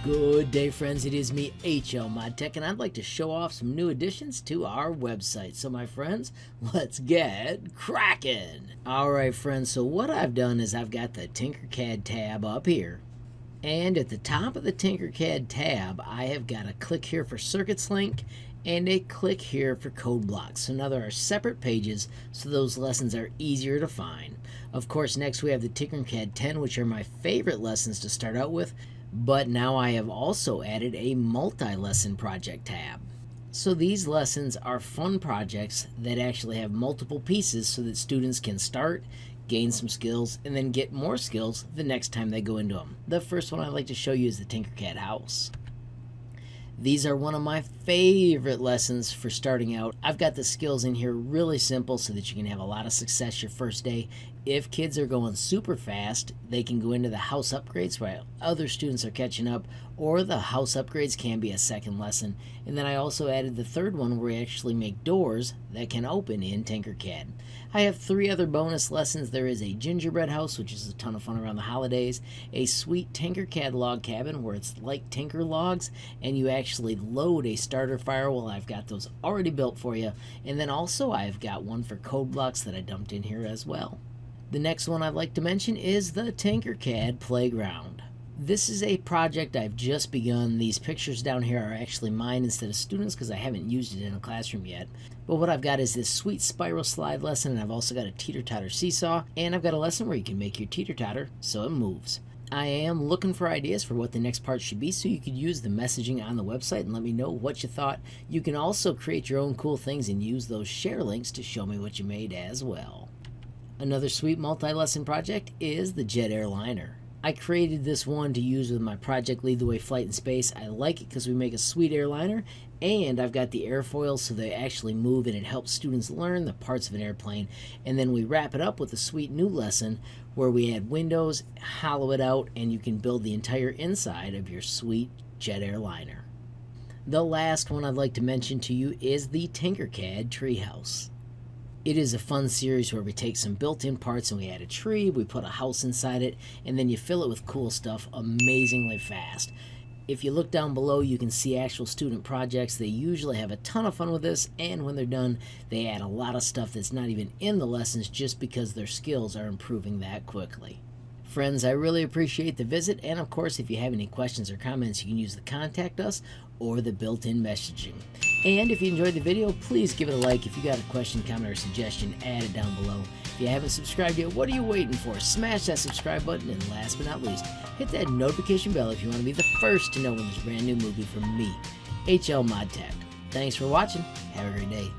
Good day, friends. It is me, HLModTech, and I'd like to show off some new additions to our website. So, my friends, let's get cracking. Alright, friends, so what I've done is I've got the Tinkercad tab up here. And at the top of the Tinkercad tab, I have got a click here for circuits link and a click here for code blocks. So now there are separate pages, so those lessons are easier to find. Of course, next we have the Tinkercad 10, which are my favorite lessons to start out with. But now I have also added a multi-lesson project tab. So these lessons are fun projects that actually have multiple pieces so that students can start, gain some skills, and then get more skills the next time they go into them. The first one I'd like to show you is the Tinkercad house. These are one of my favorite lessons for starting out. I've got the skills in here really simple so that you can have a lot of success your first day. If kids are going super fast, they can go into the house upgrades while other students are catching up, or the house upgrades can be a second lesson. And then I also added the third one where we actually make doors that can open in Tinkercad. I have 3 other bonus lessons. There is a gingerbread house, which is a ton of fun around the holidays, a sweet Tinkercad log cabin where it's like Tinker logs and you actually load a starter fire. Well, I've got those already built for you. And then also I've got one for code blocks that I dumped in here as well. The next one I'd like to mention is the Tinkercad Playground. This is a project I've just begun. These pictures down here are actually mine instead of students because I haven't used it in a classroom yet. But what I've got is this sweet spiral slide lesson, and I've also got a teeter-totter seesaw, and I've got a lesson where you can make your teeter-totter so it moves. I am looking for ideas for what the next part should be, so you could use the messaging on the website and let me know what you thought. You can also create your own cool things and use those share links to show me what you made as well. Another sweet multi-lesson project is the jet airliner. I created this one to use with my project Lead the Way Flight in Space. I like it because we make a sweet airliner, and I've got the airfoils so they actually move and it helps students learn the parts of an airplane. And then we wrap it up with a sweet new lesson where we add windows, hollow it out, and you can build the entire inside of your sweet jet airliner. The last one I'd like to mention to you is the Tinkercad Treehouse. It is a fun series where we take some built-in parts and we add a tree, we put a house inside it, and then you fill it with cool stuff amazingly fast. If you look down below, you can see actual student projects. They usually have a ton of fun with this, and when they're done, they add a lot of stuff that's not even in the lessons just because their skills are improving that quickly. Friends, I really appreciate the visit, and of course, if you have any questions or comments, you can use the Contact Us or the built-in messaging. And if you enjoyed the video, please give it a like. If you got a question, comment, or suggestion, add it down below. If you haven't subscribed yet, what are you waiting for? Smash that subscribe button, and last but not least, hit that notification bell if you want to be the first to know when there's a brand new movie from me, HLModTech. Thanks for watching. Have a great day.